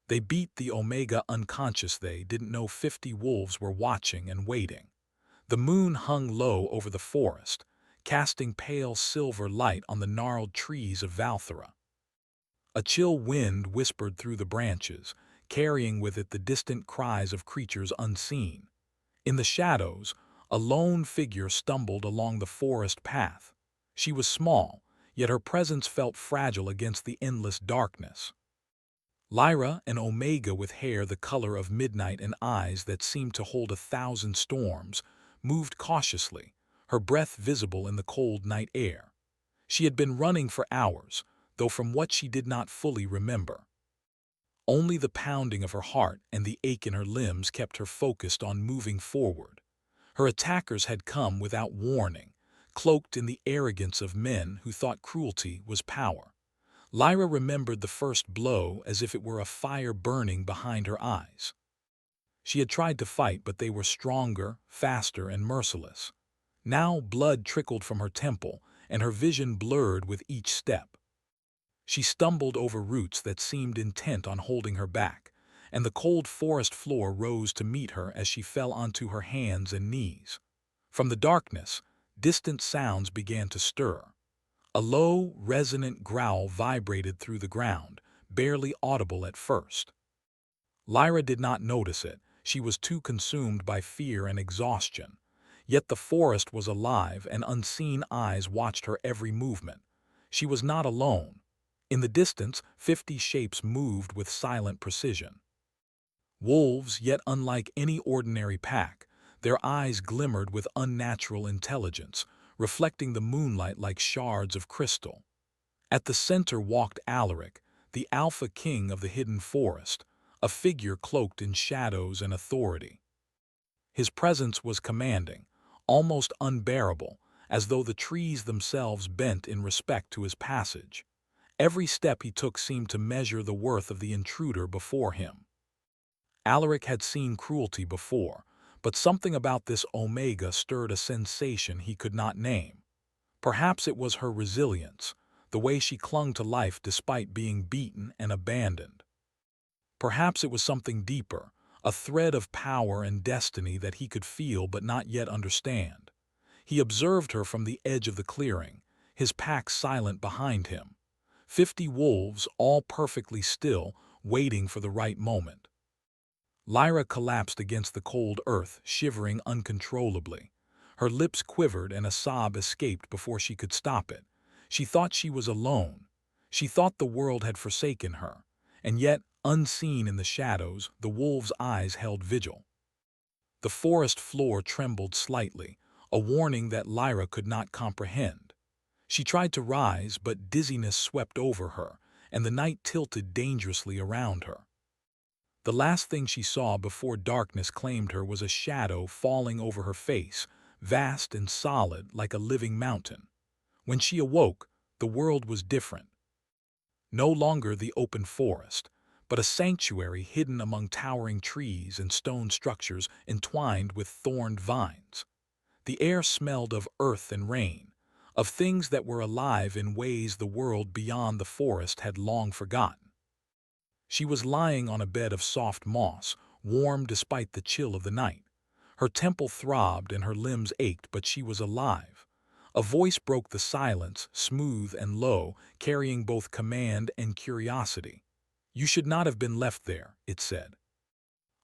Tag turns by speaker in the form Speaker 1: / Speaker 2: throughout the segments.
Speaker 1: They beat the Omega unconscious. They didn't know 50 wolves were watching and waiting. The moon hung low over the forest, casting pale silver light on the gnarled trees of Valthera. A chill wind whispered through the branches, carrying with it the distant cries of creatures unseen. In the shadows, a lone figure stumbled along the forest path. She was small, yet her presence felt fragile against the endless darkness. Lyra, an Omega with hair the color of midnight and eyes that seemed to hold 1,000 storms, moved cautiously, her breath visible in the cold night air. She had been running for hours, though from what she did not fully remember. Only the pounding of her heart and the ache in her limbs kept her focused on moving forward. Her attackers had come without warning, cloaked in the arrogance of men who thought cruelty was power. Lyra remembered the first blow as if it were a fire burning behind her eyes. She had tried to fight, but they were stronger, faster, and merciless. Now blood trickled from her temple, and her vision blurred with each step. She stumbled over roots that seemed intent on holding her back, and the cold forest floor rose to meet her as she fell onto her hands and knees. From the darkness, distant sounds began to stir. A low, resonant growl vibrated through the ground, barely audible at first. Lyra did not notice it. She was too consumed by fear and exhaustion. Yet the forest was alive, and unseen eyes watched her every movement. She was not alone. In the distance, 50 shapes moved with silent precision. Wolves, yet unlike any ordinary pack, their eyes glimmered with unnatural intelligence, reflecting the moonlight like shards of crystal. At the center walked Alaric, the Alpha King of the hidden forest, a figure cloaked in shadows and authority. His presence was commanding, almost unbearable, as though the trees themselves bent in respect to his passage. Every step he took seemed to measure the worth of the intruder before him. Alaric had seen cruelty before, but something about this Omega stirred a sensation he could not name. Perhaps it was her resilience, the way she clung to life despite being beaten and abandoned. Perhaps it was something deeper, a thread of power and destiny that he could feel but not yet understand. He observed her from the edge of the clearing, his pack silent behind him. 50 wolves, all perfectly still, waiting for the right moment. Lyra collapsed against the cold earth, shivering uncontrollably. Her lips quivered and a sob escaped before she could stop it. She thought she was alone. She thought the world had forsaken her. And yet, unseen in the shadows, the wolves' eyes held vigil. The forest floor trembled slightly, a warning that Lyra could not comprehend. She tried to rise, but dizziness swept over her, and the night tilted dangerously around her. The last thing she saw before darkness claimed her was a shadow falling over her face, vast and solid like a living mountain. When she awoke, the world was different. No longer the open forest, but a sanctuary hidden among towering trees and stone structures entwined with thorned vines. The air smelled of earth and rain, of things that were alive in ways the world beyond the forest had long forgotten. She was lying on a bed of soft moss, warm despite the chill of the night. Her temple throbbed and her limbs ached, but she was alive. A voice broke the silence, smooth and low, carrying both command and curiosity. "You should not have been left there," it said.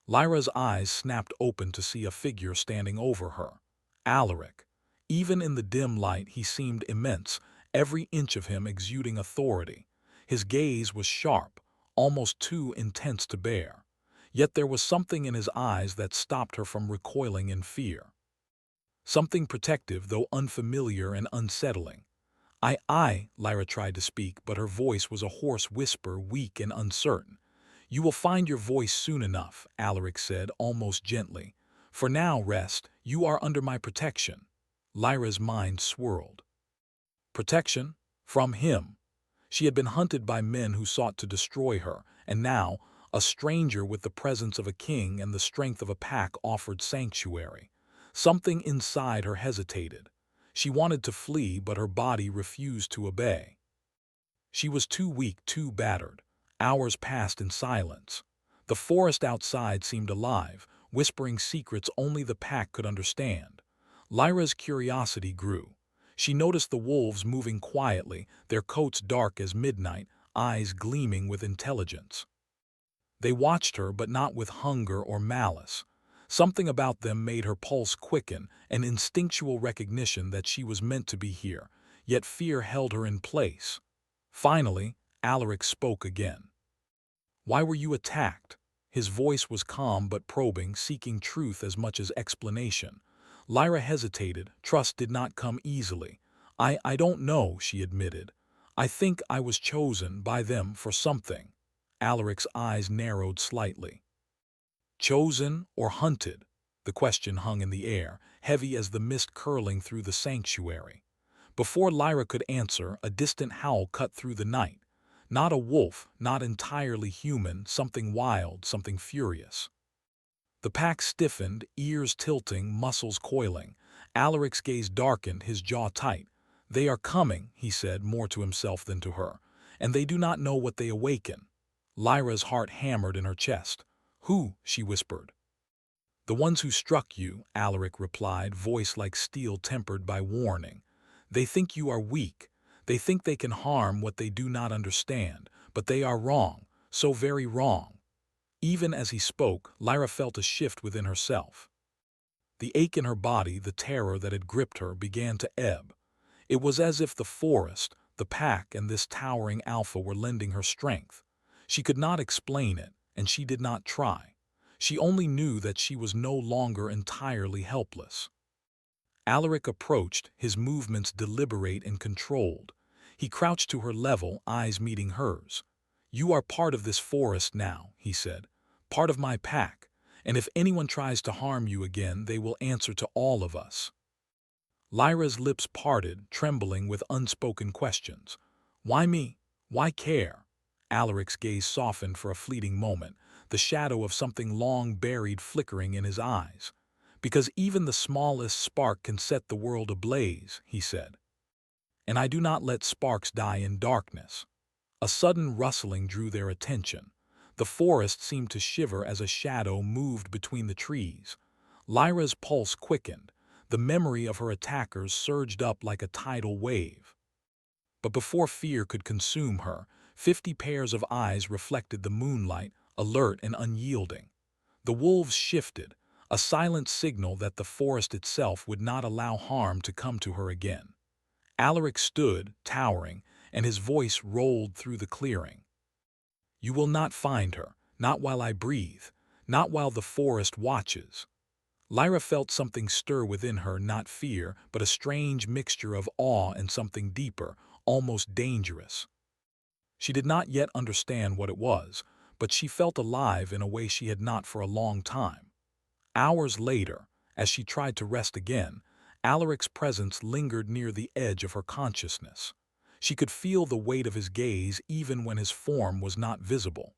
Speaker 1: Lyra's eyes snapped open to see a figure standing over her. Alaric. Even in the dim light, he seemed immense, every inch of him exuding authority. His gaze was sharp, almost too intense to bear. Yet there was something in his eyes that stopped her from recoiling in fear. Something protective, though unfamiliar and unsettling. Lyra tried to speak, but her voice was a hoarse whisper, weak and uncertain. "You will find your voice soon enough," Alaric said, almost gently. "For now, rest. You are under my protection." Lyra's mind swirled. Protection? From him? She had been hunted by men who sought to destroy her, and now, a stranger with the presence of a king and the strength of a pack offered sanctuary. Something inside her hesitated. She wanted to flee, but her body refused to obey. She was too weak, too battered. Hours passed in silence. The forest outside seemed alive, whispering secrets only the pack could understand. Lyra's curiosity grew. She noticed the wolves moving quietly, their coats dark as midnight, eyes gleaming with intelligence. They watched her, but not with hunger or malice. Something about them made her pulse quicken, an instinctual recognition that she was meant to be here, yet fear held her in place. Finally, Alaric spoke again. "Why were you attacked?" His voice was calm but probing, seeking truth as much as explanation. Lyra hesitated. Trust did not come easily. I don't know," she admitted. "I think I was chosen by them for something." Alaric's eyes narrowed slightly. Chosen or hunted? The question hung in the air, heavy as the mist curling through the sanctuary. Before Lyra could answer, a distant howl cut through the night. Not a wolf, not entirely human, something wild, something furious. The pack stiffened, ears tilting, muscles coiling. Alaric's gaze darkened, his jaw tight. "They are coming," he said, more to himself than to her, "and they do not know what they awaken." Lyra's heart hammered in her chest. "Who?" she whispered. "The ones who struck you," Alaric replied, voice like steel tempered by warning. "They think you are weak. They think they can harm what they do not understand, but they are wrong, so very wrong." Even as he spoke, Lyra felt a shift within herself. The ache in her body, the terror that had gripped her, began to ebb. It was as if the forest, the pack, and this towering alpha were lending her strength. She could not explain it, and she did not try. She only knew that she was no longer entirely helpless. Alaric approached, his movements deliberate and controlled. He crouched to her level, eyes meeting hers. "You are part of this forest now," he said. "Part of my pack, and if anyone tries to harm you again, they will answer to all of us." Lyra's lips parted, trembling with unspoken questions. "Why me? Why care?" Alaric's gaze softened for a fleeting moment, the shadow of something long buried flickering in his eyes. "Because even the smallest spark can set the world ablaze," he said. "And I do not let sparks die in darkness." A sudden rustling drew their attention. The forest seemed to shiver as a shadow moved between the trees. Lyra's pulse quickened. The memory of her attackers surged up like a tidal wave. But before fear could consume her, 50 pairs of eyes reflected the moonlight, alert and unyielding. The wolves shifted, a silent signal that the forest itself would not allow harm to come to her again. Alaric stood, towering, and his voice rolled through the clearing. "You will not find her, not while I breathe, not while the forest watches." Lyra felt something stir within her, not fear, but a strange mixture of awe and something deeper, almost dangerous. She did not yet understand what it was, but she felt alive in a way she had not for a long time. Hours later, as she tried to rest again, Alaric's presence lingered near the edge of her consciousness. She could feel the weight of his gaze even when his form was not visible.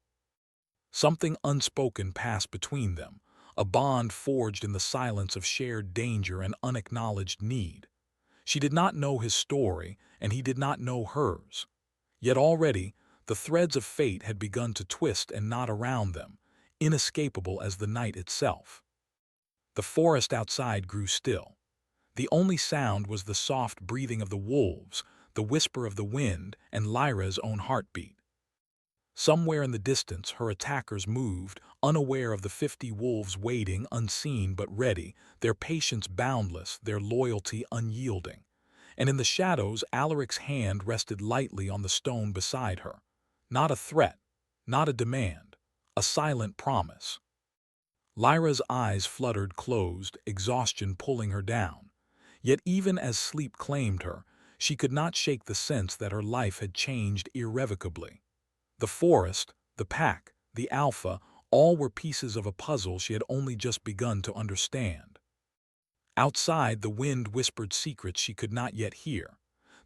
Speaker 1: Something unspoken passed between them, a bond forged in the silence of shared danger and unacknowledged need. She did not know his story, and he did not know hers. Yet already, the threads of fate had begun to twist and knot around them, inescapable as the night itself. The forest outside grew still. The only sound was the soft breathing of the wolves, the whisper of the wind, and Lyra's own heartbeat. Somewhere in the distance, her attackers moved, unaware of the 50 wolves waiting, unseen but ready, their patience boundless, their loyalty unyielding. And in the shadows, Alaric's hand rested lightly on the stone beside her. Not a threat, not a demand, a silent promise. Lyra's eyes fluttered closed, exhaustion pulling her down. Yet even as sleep claimed her, she could not shake the sense that her life had changed irrevocably. The forest, the pack, the alpha, all were pieces of a puzzle she had only just begun to understand. Outside, the wind whispered secrets she could not yet hear.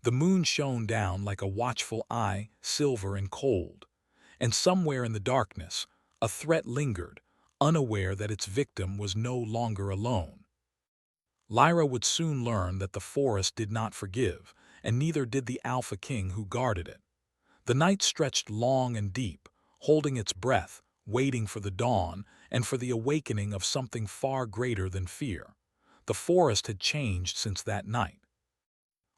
Speaker 1: The moon shone down like a watchful eye, silver and cold. And somewhere in the darkness, a threat lingered, unaware that its victim was no longer alone. Lyra would soon learn that the forest did not forgive, and neither did the Alpha King who guarded it. The night stretched long and deep, holding its breath, waiting for the dawn and for the awakening of something far greater than fear. The forest had changed since that night.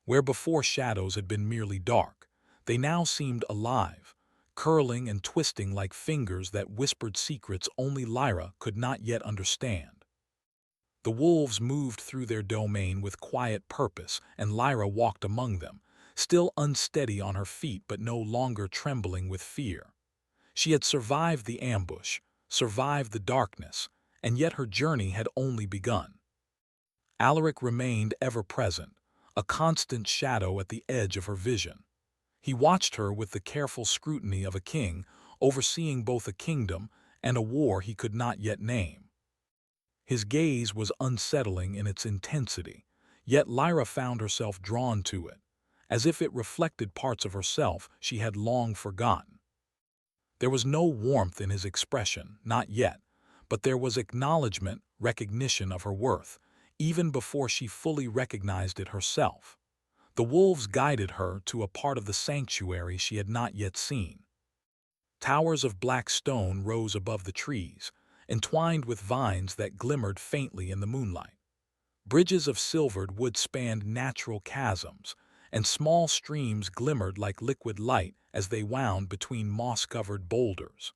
Speaker 1: Where before shadows had been merely dark, they now seemed alive, curling and twisting like fingers that whispered secrets only Lyra could not yet understand. The wolves moved through their domain with quiet purpose, and Lyra walked among them, still unsteady on her feet but no longer trembling with fear. She had survived the ambush, survived the darkness, and yet her journey had only begun. Alaric remained ever present, a constant shadow at the edge of her vision. He watched her with the careful scrutiny of a king, overseeing both a kingdom and a war he could not yet name. His gaze was unsettling in its intensity, yet Lyra found herself drawn to it, as if it reflected parts of herself she had long forgotten. There was no warmth in his expression, not yet, but there was acknowledgement, recognition of her worth, even before she fully recognized it herself. The wolves guided her to a part of the sanctuary she had not yet seen. Towers of black stone rose above the trees, entwined with vines that glimmered faintly in the moonlight. Bridges of silvered wood spanned natural chasms, and small streams glimmered like liquid light as they wound between moss-covered boulders.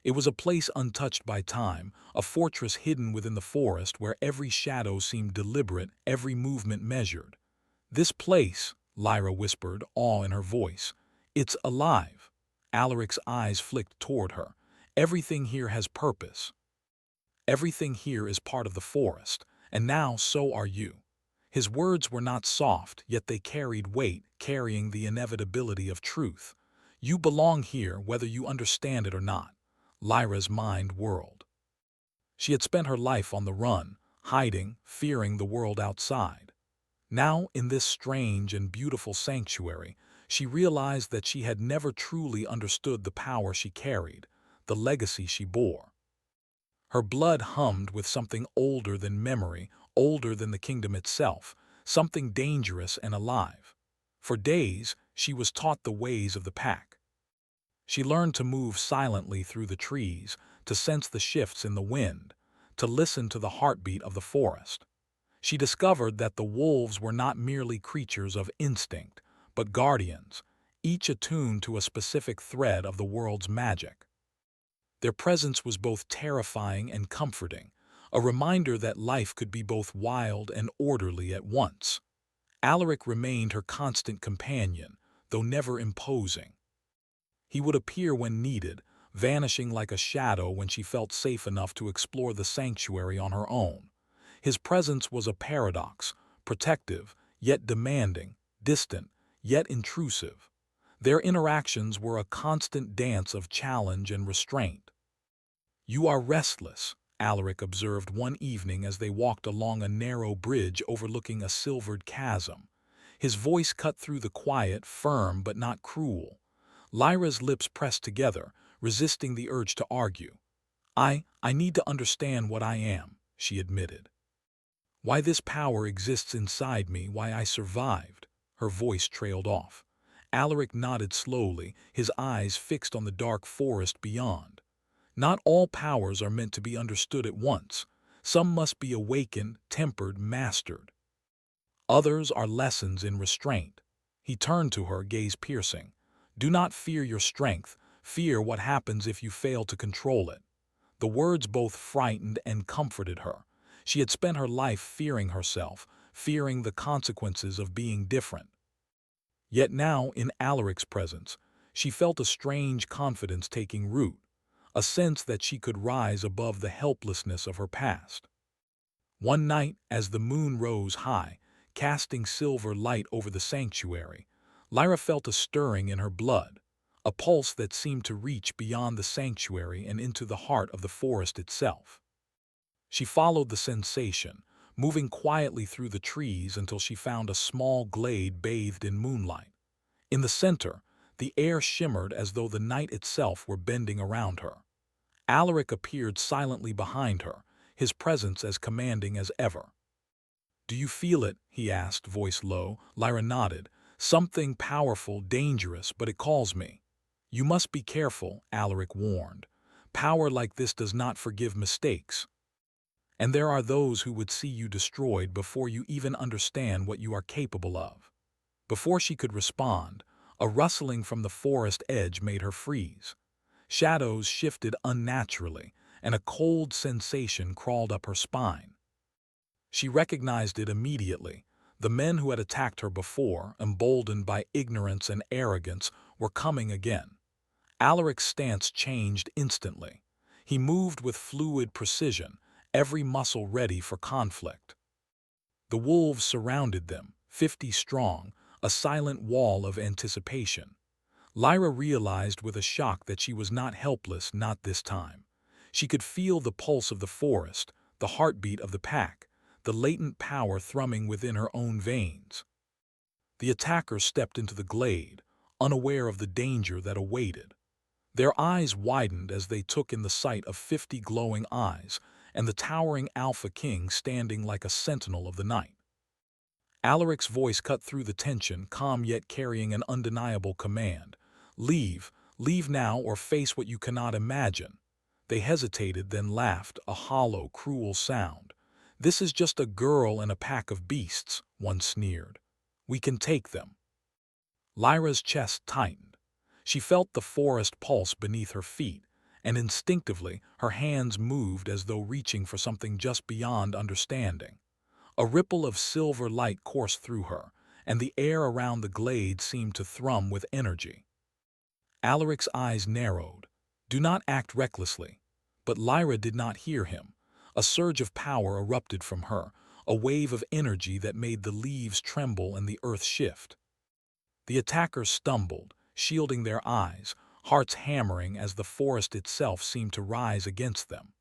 Speaker 1: It was a place untouched by time, a fortress hidden within the forest where every shadow seemed deliberate, every movement measured. "This place," Lyra whispered, awe in her voice, "it's alive." Alaric's eyes flicked toward her. "Everything here has purpose. Everything here is part of the forest, and now so are you." His words were not soft, yet they carried weight, carrying the inevitability of truth. "You belong here whether you understand it or not." Lyra's mind whirled. She had spent her life on the run, hiding, fearing the world outside. Now, in this strange and beautiful sanctuary, she realized that she had never truly understood the power she carried, the legacy she bore. Her blood hummed with something older than memory, older than the kingdom itself, something dangerous and alive. For days, she was taught the ways of the pack. She learned to move silently through the trees, to sense the shifts in the wind, to listen to the heartbeat of the forest. She discovered that the wolves were not merely creatures of instinct, but guardians, each attuned to a specific thread of the world's magic. Their presence was both terrifying and comforting, a reminder that life could be both wild and orderly at once. Alaric remained her constant companion, though never imposing. He would appear when needed, vanishing like a shadow when she felt safe enough to explore the sanctuary on her own. His presence was a paradox, protective, yet demanding, distant, yet intrusive. Their interactions were a constant dance of challenge and restraint. "You are restless," Alaric observed one evening as they walked along a narrow bridge overlooking a silvered chasm. His voice cut through the quiet, firm but not cruel. Lyra's lips pressed together, resisting the urge to argue. I need to understand what I am," she admitted. "Why this power exists inside me, why I survived." Her voice trailed off. Alaric nodded slowly, his eyes fixed on the dark forest beyond. "Not all powers are meant to be understood at once. Some must be awakened, tempered, mastered. Others are lessons in restraint." He turned to her, gaze piercing. "Do not fear your strength, fear what happens if you fail to control it." The words both frightened and comforted her. She had spent her life fearing herself, fearing the consequences of being different. Yet now, in Alaric's presence, she felt a strange confidence taking root, a sense that she could rise above the helplessness of her past. One night, as the moon rose high, casting silver light over the sanctuary, Lyra felt a stirring in her blood, a pulse that seemed to reach beyond the sanctuary and into the heart of the forest itself. She followed the sensation, moving quietly through the trees until she found a small glade bathed in moonlight. In the center, the air shimmered as though the night itself were bending around her. Alaric appeared silently behind her, his presence as commanding as ever. "Do you feel it?" he asked, voice low. Lyra nodded. "Something powerful, dangerous, but it calls me." "You must be careful," Alaric warned. Power like this does not forgive mistakes. And there are those who would see you destroyed before you even understand what you are capable of. Before she could respond, a rustling from the forest edge made her freeze. Shadows shifted unnaturally, and a cold sensation crawled up her spine. She recognized it immediately. The men who had attacked her before, emboldened by ignorance and arrogance, were coming again. Alaric's stance changed instantly. He moved with fluid precision, every muscle ready for conflict. The wolves surrounded them, 50 strong, a silent wall of anticipation. Lyra realized with a shock that she was not helpless, not this time. She could feel the pulse of the forest, the heartbeat of the pack, the latent power thrumming within her own veins. The attackers stepped into the glade, unaware of the danger that awaited. Their eyes widened as they took in the sight of 50 glowing eyes and the towering Alpha King standing like a sentinel of the night. Alaric's voice cut through the tension, calm yet carrying an undeniable command. Leave, leave now or face what you cannot imagine. They hesitated, then laughed, a hollow, cruel sound. This is just a girl and a pack of beasts, one sneered. We can take them. Lyra's chest tightened. She felt the forest pulse beneath her feet, and instinctively her hands moved as though reaching for something just beyond understanding. A ripple of silver light coursed through her, and the air around the glade seemed to thrum with energy. Alaric's eyes narrowed. Do not act recklessly. But Lyra did not hear him. A surge of power erupted from her, a wave of energy that made the leaves tremble and the earth shift. The attackers stumbled, shielding their eyes, hearts hammering as the forest itself seemed to rise against them.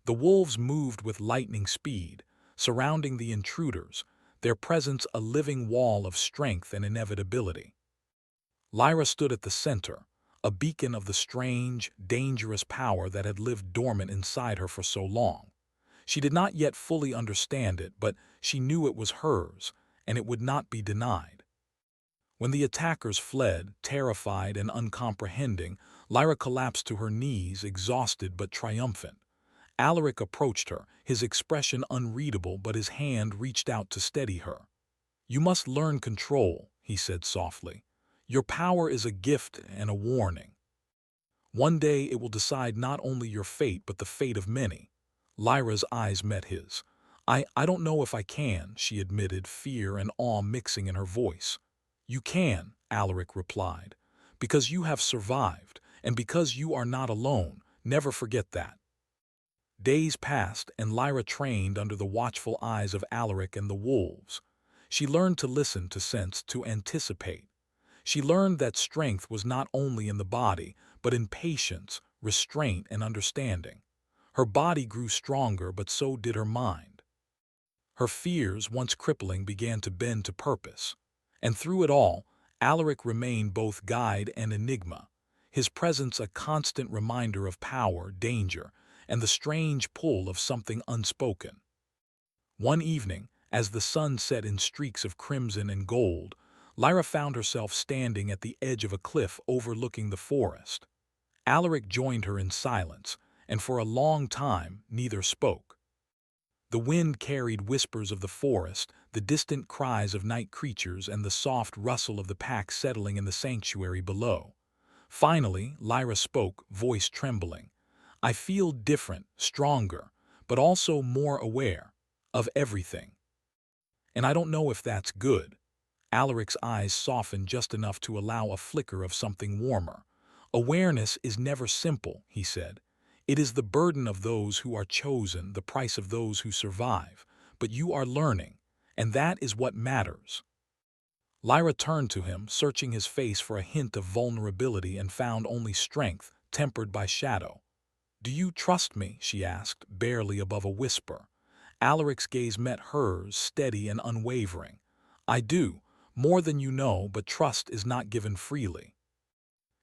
Speaker 1: The wolves moved with lightning speed, surrounding the intruders, their presence a living wall of strength and inevitability. Lyra stood at the center, a beacon of the strange, dangerous power that had lived dormant inside her for so long. She did not yet fully understand it, but she knew it was hers, and it would not be denied. When the attackers fled, terrified and uncomprehending, Lyra collapsed to her knees, exhausted but triumphant. Alaric approached her, his expression unreadable, but his hand reached out to steady her. You must learn control, he said softly. Your power is a gift and a warning. One day it will decide not only your fate but the fate of many. Lyra's eyes met his. I don't know if I can, she admitted, fear and awe mixing in her voice. You can, Alaric replied, because you have survived, and because you are not alone. Never forget that. Days passed, and Lyra trained under the watchful eyes of Alaric and the wolves. She learned to listen, to sense, to anticipate. She learned that strength was not only in the body, but in patience, restraint, and understanding. Her body grew stronger, but so did her mind. Her fears, once crippling, began to bend to purpose. And through it all, Alaric remained both guide and enigma, his presence a constant reminder of power, danger, and the strange pull of something unspoken. One evening, as the sun set in streaks of crimson and gold, Lyra found herself standing at the edge of a cliff overlooking the forest. Alaric joined her in silence, and for a long time neither spoke. The wind carried whispers of the forest, the distant cries of night creatures, and the soft rustle of the pack settling in the sanctuary below. Finally, Lyra spoke, voice trembling. I feel different, stronger, but also more aware of everything. And I don't know if that's good. Alaric's eyes softened just enough to allow a flicker of something warmer. Awareness is never simple, he said. It is the burden of those who are chosen, the price of those who survive. But you are learning, and that is what matters. Lyra turned to him, searching his face for a hint of vulnerability, and found only strength, tempered by shadow. Do you trust me? She asked, barely above a whisper. Alaric's gaze met hers, steady and unwavering. I do, more than you know, but trust is not given freely.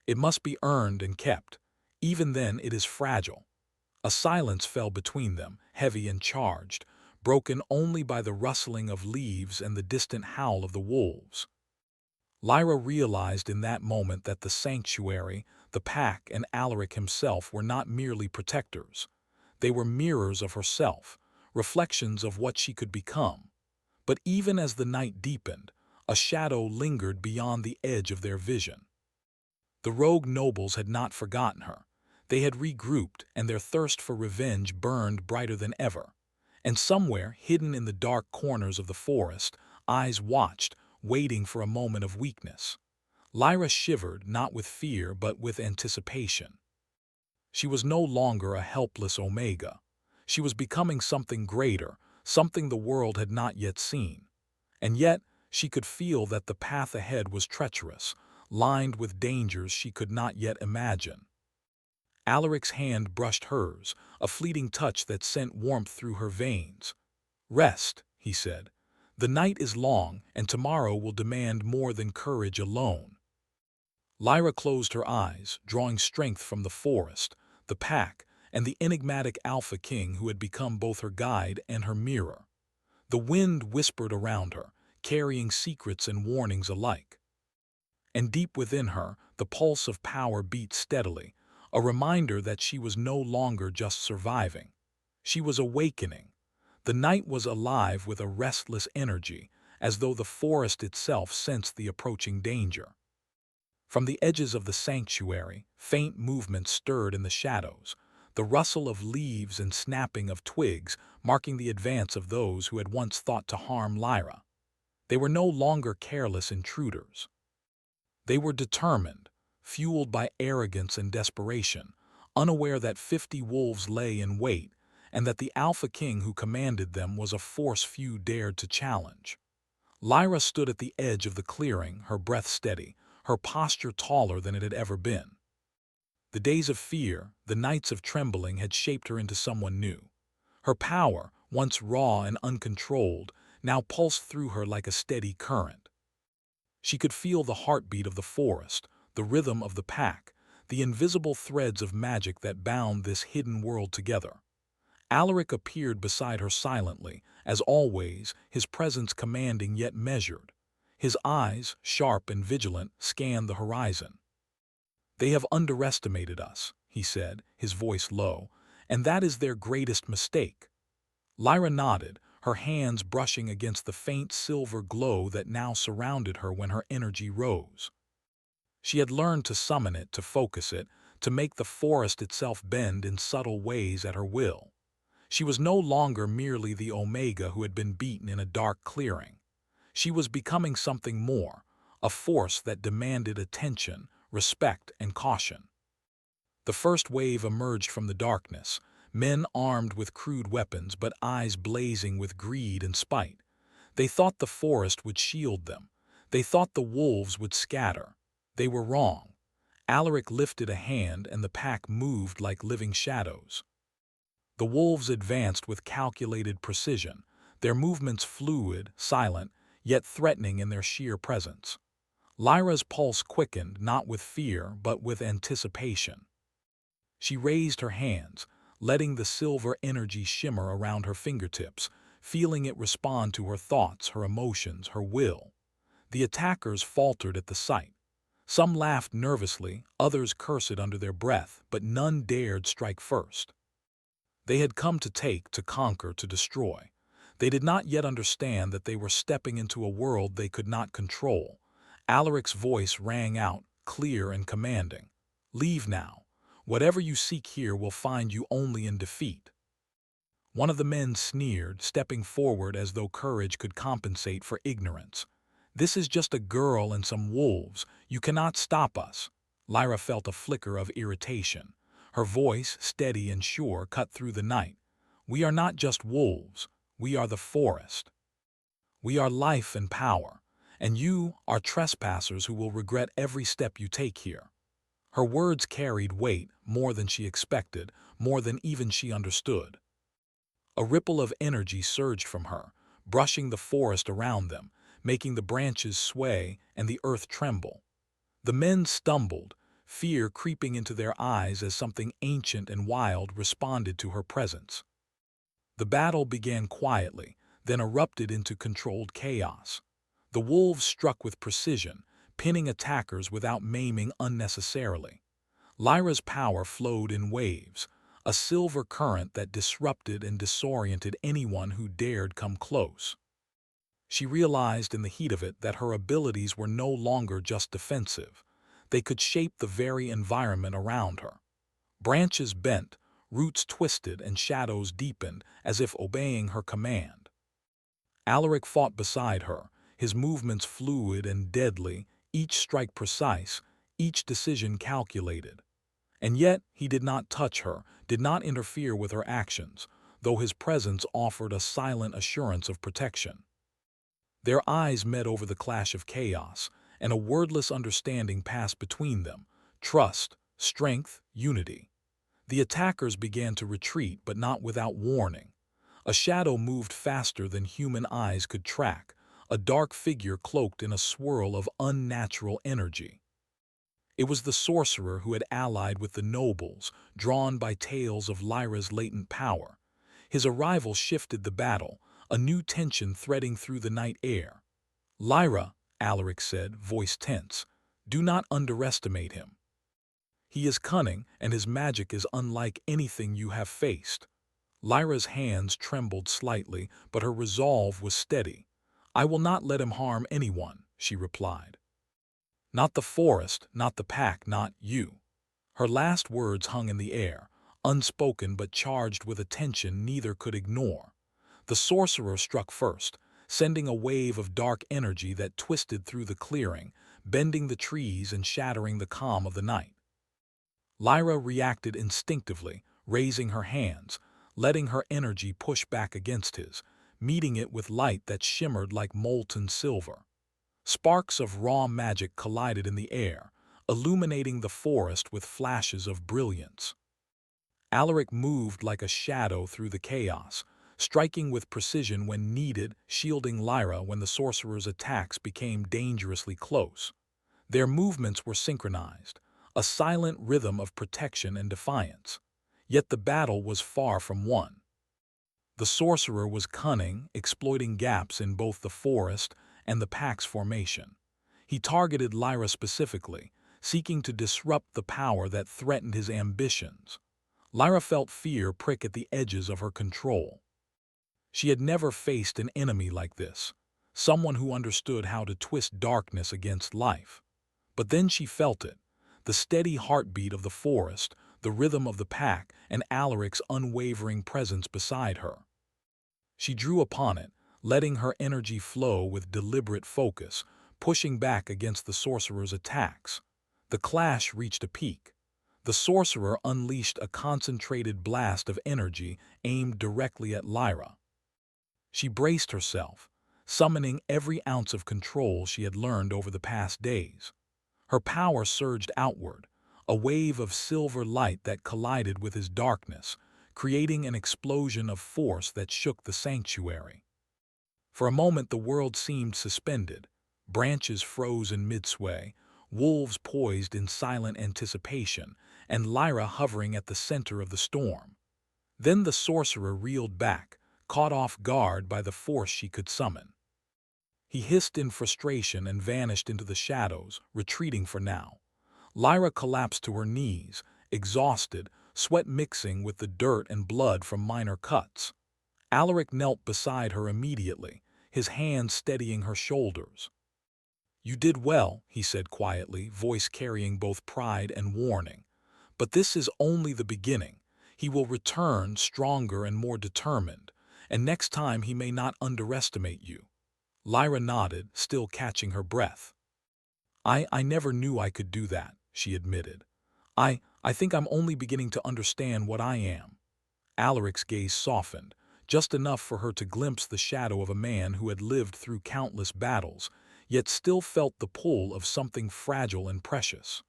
Speaker 1: It must be earned and kept. Even then it is fragile. A silence fell between them, heavy and charged, broken only by the rustling of leaves and the distant howl of the wolves. Lyra realized in that moment that the sanctuary, the the pack and Alaric himself were not merely protectors. They were mirrors of herself, reflections of what she could become. But even as the night deepened, a shadow lingered beyond the edge of their vision. The rogue nobles had not forgotten her. They had regrouped, and their thirst for revenge burned brighter than ever. And somewhere, hidden in the dark corners of the forest, eyes watched, waiting for a moment of weakness. Lyra shivered, not with fear but with anticipation. She was no longer a helpless Omega. She was becoming something greater, something the world had not yet seen. And yet, she could feel that the path ahead was treacherous, lined with dangers she could not yet imagine. Alaric's hand brushed hers, a fleeting touch that sent warmth through her veins. "Rest," he said. "The night is long, and tomorrow will demand more than courage alone." Lyra closed her eyes, drawing strength from the forest, the pack, and the enigmatic Alpha King who had become both her guide and her mirror. The wind whispered around her, carrying secrets and warnings alike. And deep within her, the pulse of power beat steadily, a reminder that she was no longer just surviving. She was awakening. The night was alive with a restless energy, as though the forest itself sensed the approaching danger. From the edges of the sanctuary, faint movements stirred in the shadows, the rustle of leaves and snapping of twigs marking the advance of those who had once thought to harm Lyra. They were no longer careless intruders. They were determined, fueled by arrogance and desperation, unaware that 50 wolves lay in wait, and that the Alpha King who commanded them was a force few dared to challenge. Lyra stood at the edge of the clearing, her breath steady, her posture taller than it had ever been. The days of fear, the nights of trembling had shaped her into someone new. Her power, once raw and uncontrolled, now pulsed through her like a steady current. She could feel the heartbeat of the forest, the rhythm of the pack, the invisible threads of magic that bound this hidden world together. Alaric appeared beside her silently, as always, his presence commanding yet measured. His eyes, sharp and vigilant, scanned the horizon. "They have underestimated us," he said, his voice low, "and that is their greatest mistake." Lyra nodded, her hands brushing against the faint silver glow that now surrounded her when her energy rose. She had learned to summon it, to focus it, to make the forest itself bend in subtle ways at her will. She was no longer merely the Omega who had been beaten in a dark clearing. She was becoming something more, a force that demanded attention, respect, and caution. The first wave emerged from the darkness, men armed with crude weapons but eyes blazing with greed and spite. They thought the forest would shield them. They thought the wolves would scatter. They were wrong. Alaric lifted a hand and the pack moved like living shadows. The wolves advanced with calculated precision, their movements fluid, silent, yet threatening in their sheer presence. Lyra's pulse quickened, not with fear, but with anticipation. She raised her hands, letting the silver energy shimmer around her fingertips, feeling it respond to her thoughts, her emotions, her will. The attackers faltered at the sight. Some laughed nervously, others cursed under their breath, but none dared strike first. They had come to take, to conquer, to destroy. They did not yet understand that they were stepping into a world they could not control. Alaric's voice rang out, clear and commanding. "Leave now. Whatever you seek here will find you only in defeat." One of the men sneered, stepping forward as though courage could compensate for ignorance. "This is just a girl and some wolves. You cannot stop us." Lyra felt a flicker of irritation. Her voice, steady and sure, cut through the night. "We are not just wolves. We are the forest. We are life and power. And you are trespassers who will regret every step you take here." Her words carried weight, more than she expected, more than even she understood. A ripple of energy surged from her, brushing the forest around them, making the branches sway and the earth tremble. The men stumbled, fear creeping into their eyes as something ancient and wild responded to her presence. The battle began quietly, then erupted into controlled chaos. The wolves struck with precision, pinning attackers without maiming unnecessarily. Lyra's power flowed in waves, a silver current that disrupted and disoriented anyone who dared come close. She realized in the heat of it that her abilities were no longer just defensive. They could shape the very environment around her. Branches bent, roots twisted, and shadows deepened, as if obeying her command. Alaric fought beside her, his movements fluid and deadly, each strike precise, each decision calculated. And yet he did not touch her, did not interfere with her actions, though his presence offered a silent assurance of protection. Their eyes met over the clash of chaos, and a wordless understanding passed between them: trust, strength, unity. The attackers began to retreat, but not without warning. A shadow moved faster than human eyes could track, a dark figure cloaked in a swirl of unnatural energy. It was the sorcerer who had allied with the nobles, drawn by tales of Lyra's latent power. His arrival shifted the battle, a new tension threading through the night air. "Lyra," Alaric said, voice tense, "do not underestimate him. He is cunning, and his magic is unlike anything you have faced." Lyra's hands trembled slightly, but her resolve was steady. "I will not let him harm anyone," she replied. "Not the forest, not the pack, not you." Her last words hung in the air, unspoken but charged with a tension neither could ignore. The sorcerer struck first, sending a wave of dark energy that twisted through the clearing, bending the trees and shattering the calm of the night. Lyra reacted instinctively, raising her hands, letting her energy push back against his, meeting it with light that shimmered like molten silver. Sparks of raw magic collided in the air, illuminating the forest with flashes of brilliance. Alaric moved like a shadow through the chaos, striking with precision when needed, shielding Lyra when the sorcerer's attacks became dangerously close. Their movements were synchronized, a silent rhythm of protection and defiance. Yet the battle was far from won. The sorcerer was cunning, exploiting gaps in both the forest and the pack's formation. He targeted Lyra specifically, seeking to disrupt the power that threatened his ambitions. Lyra felt fear prick at the edges of her control. She had never faced an enemy like this, someone who understood how to twist darkness against life. But then she felt it, the steady heartbeat of the forest, the rhythm of the pack, and Alaric's unwavering presence beside her. She drew upon it, letting her energy flow with deliberate focus, pushing back against the sorcerer's attacks. The clash reached a peak. The sorcerer unleashed a concentrated blast of energy aimed directly at Lyra. She braced herself, summoning every ounce of control she had learned over the past days. Her power surged outward, a wave of silver light that collided with his darkness, creating an explosion of force that shook the sanctuary. For a moment the world seemed suspended. Branches froze in mid-sway, wolves poised in silent anticipation, and Lyra hovering at the center of the storm. Then the sorcerer reeled back, caught off guard by the force she could summon. He hissed in frustration and vanished into the shadows, retreating for now. Lyra collapsed to her knees, exhausted, sweat mixing with the dirt and blood from minor cuts. Alaric knelt beside her immediately, his hands steadying her shoulders. "You did well," he said quietly, voice carrying both pride and warning. "But this is only the beginning. He will return stronger and more determined, and next time he may not underestimate you." Lyra nodded, still catching her breath. I never knew I could do that," she admitted. I think I'm only beginning to understand what I am." Alaric's gaze softened, just enough for her to glimpse the shadow of a man who had lived through countless battles, yet still felt the pull of something fragile and precious.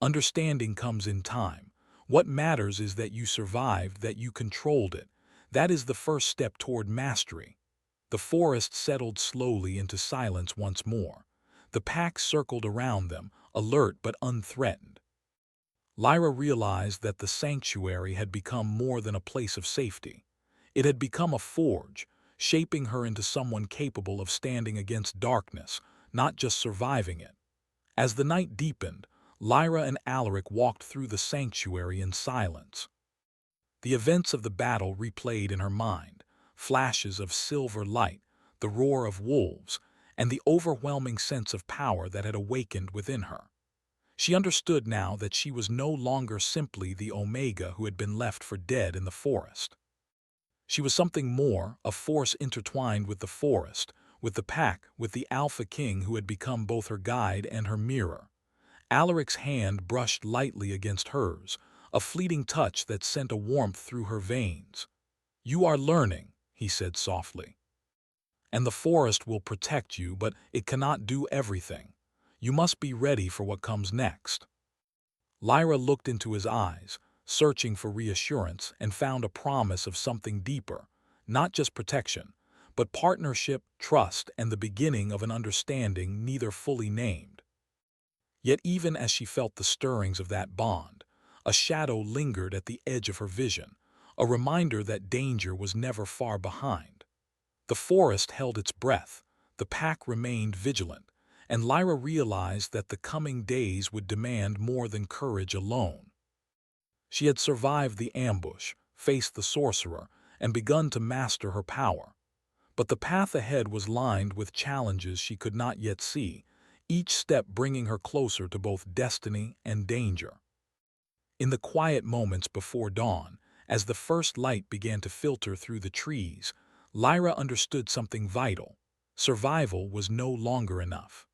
Speaker 1: "Understanding comes in time. What matters is that you survived, that you controlled it. That is the first step toward mastery." The forest settled slowly into silence once more. The pack circled around them, alert but unthreatened. Lyra realized that the sanctuary had become more than a place of safety. It had become a forge, shaping her into someone capable of standing against darkness, not just surviving it. As the night deepened, Lyra and Alaric walked through the sanctuary in silence. The events of the battle replayed in her mind, flashes of silver light, the roar of wolves, and the overwhelming sense of power that had awakened within her. She understood now that she was no longer simply the Omega who had been left for dead in the forest. She was something more, a force intertwined with the forest, with the pack, with the Alpha King who had become both her guide and her mirror. Alaric's hand brushed lightly against hers, a fleeting touch that sent a warmth through her veins. "You are learning," he said softly. "And the forest will protect you, but it cannot do everything. You must be ready for what comes next." Lyra looked into his eyes, searching for reassurance, and found a promise of something deeper, not just protection, but partnership, trust, and the beginning of an understanding neither fully named. Yet even as she felt the stirrings of that bond, a shadow lingered at the edge of her vision, a reminder that danger was never far behind. The forest held its breath, the pack remained vigilant, and Lyra realized that the coming days would demand more than courage alone. She had survived the ambush, faced the sorcerer, and begun to master her power. But the path ahead was lined with challenges she could not yet see, each step bringing her closer to both destiny and danger. In the quiet moments before dawn, as the first light began to filter through the trees, Lyra understood something vital. Survival was no longer enough.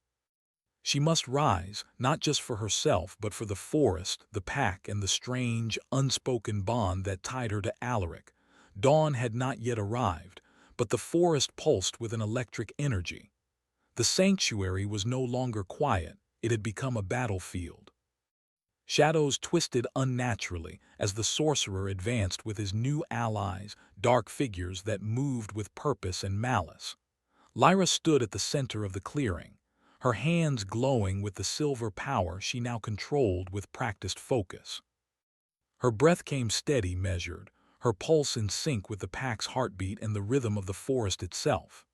Speaker 1: She must rise, not just for herself, but for the forest, the pack, and the strange, unspoken bond that tied her to Alaric. Dawn had not yet arrived, but the forest pulsed with an electric energy. The sanctuary was no longer quiet, it had become a battlefield. Shadows twisted unnaturally as the sorcerer advanced with his new allies, dark figures that moved with purpose and malice. Lyra stood at the center of the clearing, her hands glowing with the silver power she now controlled with practiced focus. Her breath came steady, measured, her pulse in sync with the pack's heartbeat and the rhythm of the forest itself.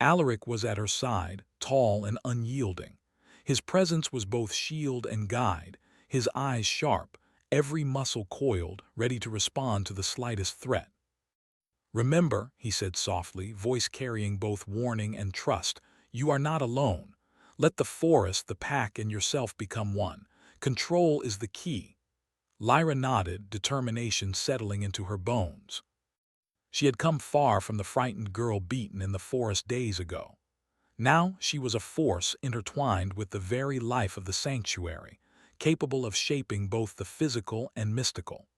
Speaker 1: Alaric was at her side, tall and unyielding. His presence was both shield and guide, his eyes sharp, every muscle coiled, ready to respond to the slightest threat. "Remember," he said softly, voice carrying both warning and trust, "you are not alone. Let the forest, the pack, and yourself become one. Control is the key." Lyra nodded, determination settling into her bones. She had come far from the frightened girl beaten in the forest days ago. Now she was a force intertwined with the very life of the sanctuary, capable of shaping both the physical and mystical.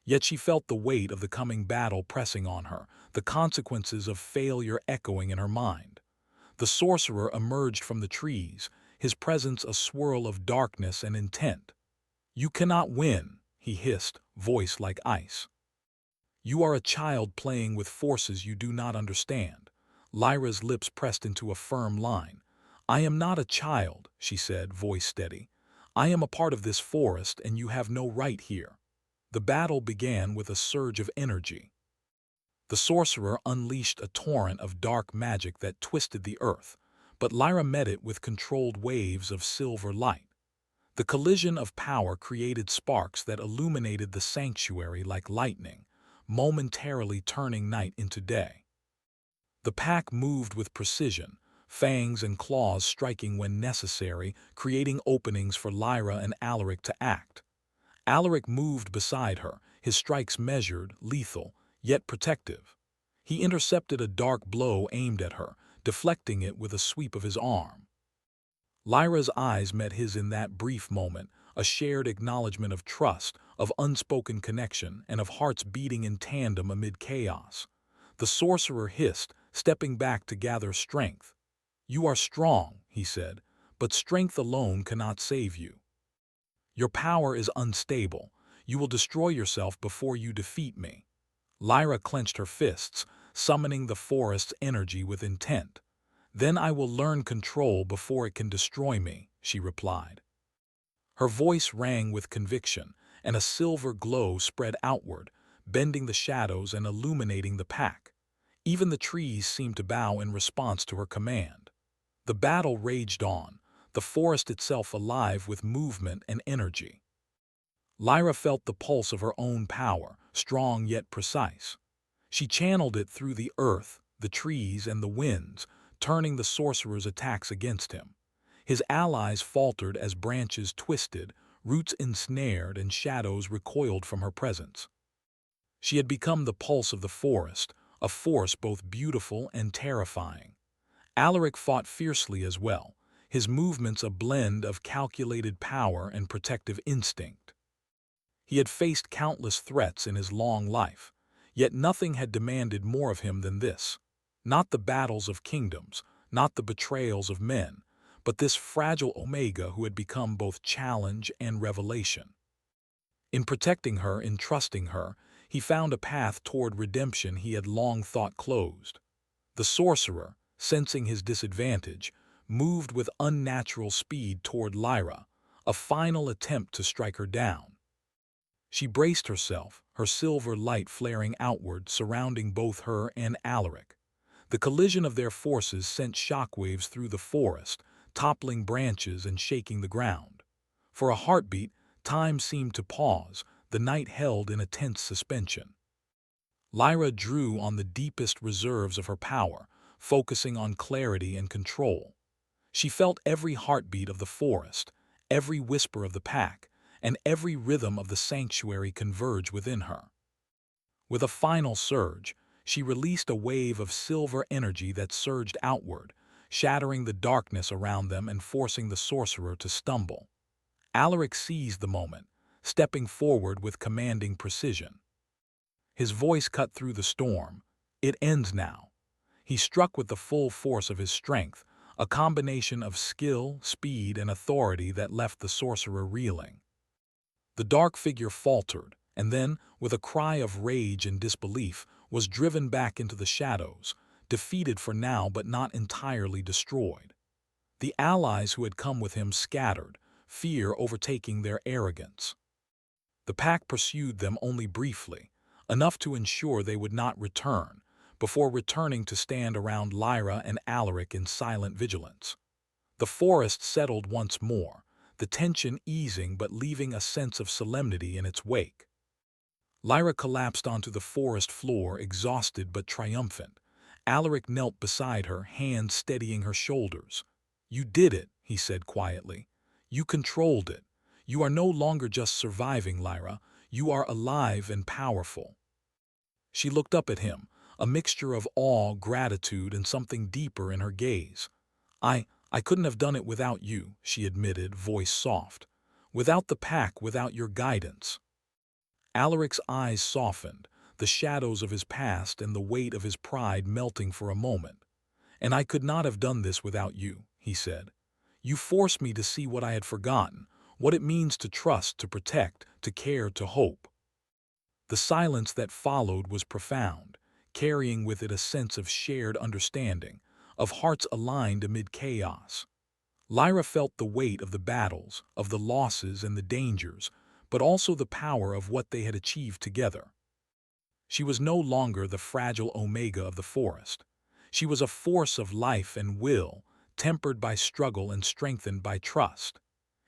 Speaker 1: Yet she felt the weight of the coming battle pressing on her, the consequences of failure echoing in her mind. The sorcerer emerged from the trees, his presence a swirl of darkness and intent. "You cannot win," he hissed, voice like ice. "You are a child playing with forces you do not understand." Lyra's lips pressed into a firm line. "I am not a child," she said, voice steady. "I am a part of this forest, and you have no right here." The battle began with a surge of energy. The sorcerer unleashed a torrent of dark magic that twisted the earth, but Lyra met it with controlled waves of silver light. The collision of power created sparks that illuminated the sanctuary like lightning, momentarily turning night into day. The pack moved with precision, fangs and claws striking when necessary, creating openings for Lyra and Alaric to act. Alaric moved beside her, his strikes measured, lethal, yet protective. He intercepted a dark blow aimed at her, deflecting it with a sweep of his arm. Lyra's eyes met his in that brief moment, a shared acknowledgement of trust, of unspoken connection, and of hearts beating in tandem amid chaos. The sorcerer hissed, stepping back to gather strength. "You are strong," he said, "but strength alone cannot save you. Your power is unstable. You will destroy yourself before you defeat me." Lyra clenched her fists, summoning the forest's energy with intent. "Then I will learn control before it can destroy me," she replied. Her voice rang with conviction, and a silver glow spread outward, bending the shadows and illuminating the pack. Even the trees seemed to bow in response to her command. The battle raged on, the forest itself alive with movement and energy. Lyra felt the pulse of her own power, strong yet precise. She channeled it through the earth, the trees, and the winds, turning the sorcerer's attacks against him. His allies faltered as branches twisted, roots ensnared, and shadows recoiled from her presence. She had become the pulse of the forest, a force both beautiful and terrifying. Alaric fought fiercely as well, his movements a blend of calculated power and protective instinct. He had faced countless threats in his long life, yet nothing had demanded more of him than this. Not the battles of kingdoms, not the betrayals of men, but this fragile Omega who had become both challenge and revelation. In protecting her, in trusting her, he found a path toward redemption he had long thought closed. The sorcerer, sensing his disadvantage, moved with unnatural speed toward Lyra, a final attempt to strike her down. She braced herself, her silver light flaring outward, surrounding both her and Alaric. The collision of their forces sent shockwaves through the forest, toppling branches and shaking the ground. For a heartbeat, time seemed to pause, the night held in a tense suspension. Lyra drew on the deepest reserves of her power, focusing on clarity and control. She felt every heartbeat of the forest, every whisper of the pack, and every rhythm of the sanctuary converge within her. With a final surge, she released a wave of silver energy that surged outward, shattering the darkness around them and forcing the sorcerer to stumble. Alaric seized the moment, stepping forward with commanding precision. His voice cut through the storm. "It ends now." He struck with the full force of his strength, a combination of skill, speed, and authority that left the sorcerer reeling. The dark figure faltered, and then, with a cry of rage and disbelief, was driven back into the shadows, defeated for now but not entirely destroyed. The allies who had come with him scattered, fear overtaking their arrogance. The pack pursued them only briefly, enough to ensure they would not return, before returning to stand around Lyra and Alaric in silent vigilance. The forest settled once more, the tension easing but leaving a sense of solemnity in its wake. Lyra collapsed onto the forest floor, exhausted but triumphant. Alaric knelt beside her, hands steadying her shoulders. "You did it," he said quietly. "You controlled it. You are no longer just surviving, Lyra. You are alive and powerful." She looked up at him, a mixture of awe, gratitude, and something deeper in her gaze. I couldn't have done it without you," she admitted, voice soft. "Without the pack, without your guidance." Alaric's eyes softened, the shadows of his past and the weight of his pride melting for a moment. "And I could not have done this without you," he said. "You forced me to see what I had forgotten, what it means to trust, to protect, to care, to hope." The silence that followed was profound, carrying with it a sense of shared understanding, of hearts aligned amid chaos. Lyra felt the weight of the battles, of the losses and the dangers, but also the power of what they had achieved together. She was no longer the fragile Omega of the forest. She was a force of life and will, tempered by struggle and strengthened by trust.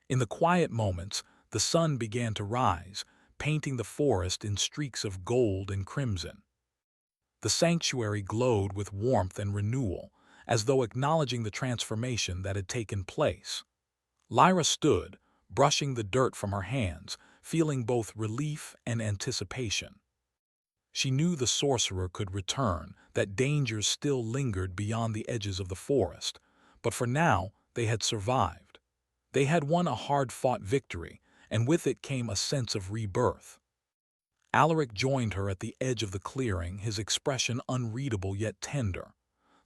Speaker 1: In the quiet moments, the sun began to rise, painting the forest in streaks of gold and crimson. The sanctuary glowed with warmth and renewal, as though acknowledging the transformation that had taken place. Lyra stood, brushing the dirt from her hands, feeling both relief and anticipation. She knew the sorcerer could return, that dangers still lingered beyond the edges of the forest, but for now they had survived. They had won a hard-fought victory, and with it came a sense of rebirth. Alaric joined her at the edge of the clearing, his expression unreadable yet tender.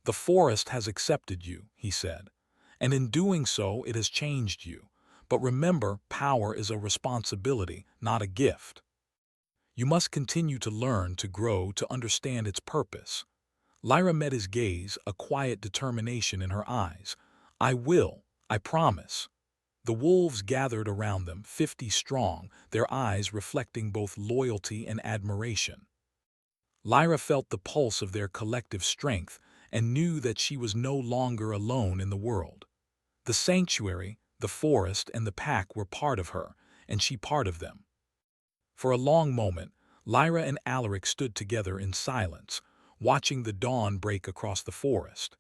Speaker 1: "The forest has accepted you," he said, "and in doing so it has changed you. But remember, power is a responsibility, not a gift. You must continue to learn, to grow, to understand its purpose." Lyra met his gaze, a quiet determination in her eyes. "I will, I promise." The wolves gathered around them, 50 strong, their eyes reflecting both loyalty and admiration. Lyra felt the pulse of their collective strength and knew that she was no longer alone in the world. The sanctuary, the forest, and the pack were part of her, and she part of them. For a long moment, Lyra and Alaric stood together in silence, watching the dawn break across the forest.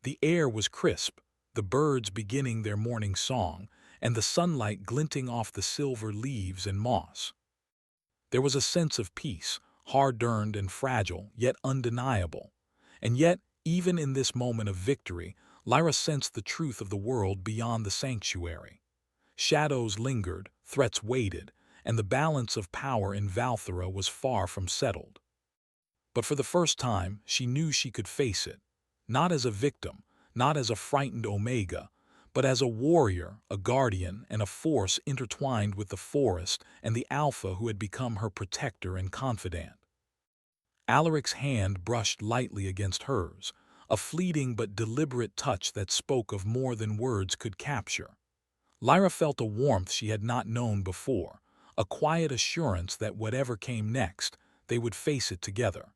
Speaker 1: The air was crisp, the birds beginning their morning song, and the sunlight glinting off the silver leaves and moss. There was a sense of peace, hard-earned and fragile, yet undeniable. And yet, even in this moment of victory, Lyra sensed the truth of the world beyond the sanctuary. Shadows lingered, threats waited, and the balance of power in Valthera was far from settled. But for the first time, she knew she could face it, not as a victim, not as a frightened Omega, but as a warrior, a guardian, and a force intertwined with the forest and the Alpha who had become her protector and confidant. Alaric's hand brushed lightly against hers, a fleeting but deliberate touch that spoke of more than words could capture. Lyra felt a warmth she had not known before, a quiet assurance that whatever came next, they would face it together.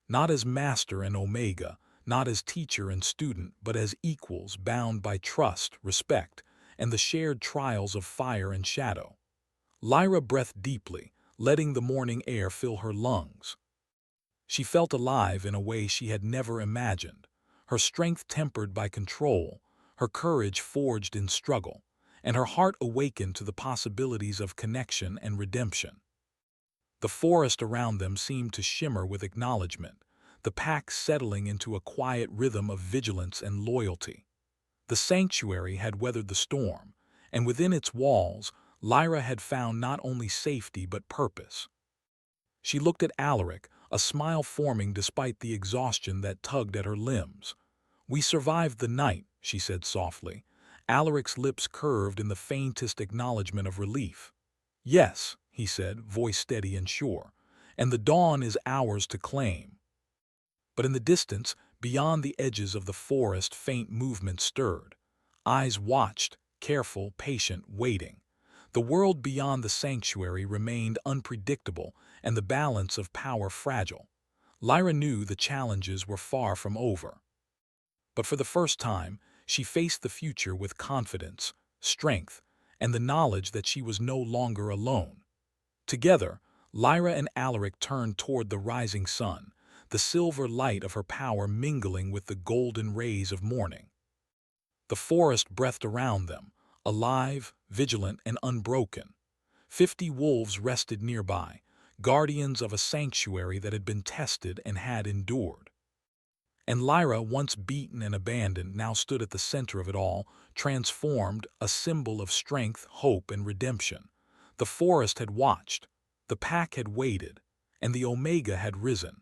Speaker 1: Not as master and Omega, not as teacher and student, but as equals bound by trust, respect, and the shared trials of fire and shadow. Lyra breathed deeply, letting the morning air fill her lungs. She felt alive in a way she had never imagined, her strength tempered by control, her courage forged in struggle, and her heart awakened to the possibilities of connection and redemption. The forest around them seemed to shimmer with acknowledgement, the pack settling into a quiet rhythm of vigilance and loyalty. The sanctuary had weathered the storm, and within its walls, Lyra had found not only safety but purpose. She looked at Alaric, a smile forming despite the exhaustion that tugged at her limbs. "We survived the night," she said softly. Alaric's lips curved in the faintest acknowledgement of relief. "Yes," he said, voice steady and sure, "and the dawn is ours to claim." But in the distance, beyond the edges of the forest, faint movement stirred. Eyes watched, careful, patient, waiting. The world beyond the sanctuary remained unpredictable and the balance of power fragile. Lyra knew the challenges were far from over. But for the first time, she faced the future with confidence, strength, and the knowledge that she was no longer alone. Together, Lyra and Alaric turned toward the rising sun, the silver light of her power mingling with the golden rays of morning. The forest breathed around them, alive, vigilant, and unbroken. 50 wolves rested nearby, guardians of a sanctuary that had been tested and had endured. And Lyra, once beaten and abandoned, now stood at the center of it all, transformed, a symbol of strength, hope, and redemption. The forest had watched, the pack had waited, and the Omega had risen.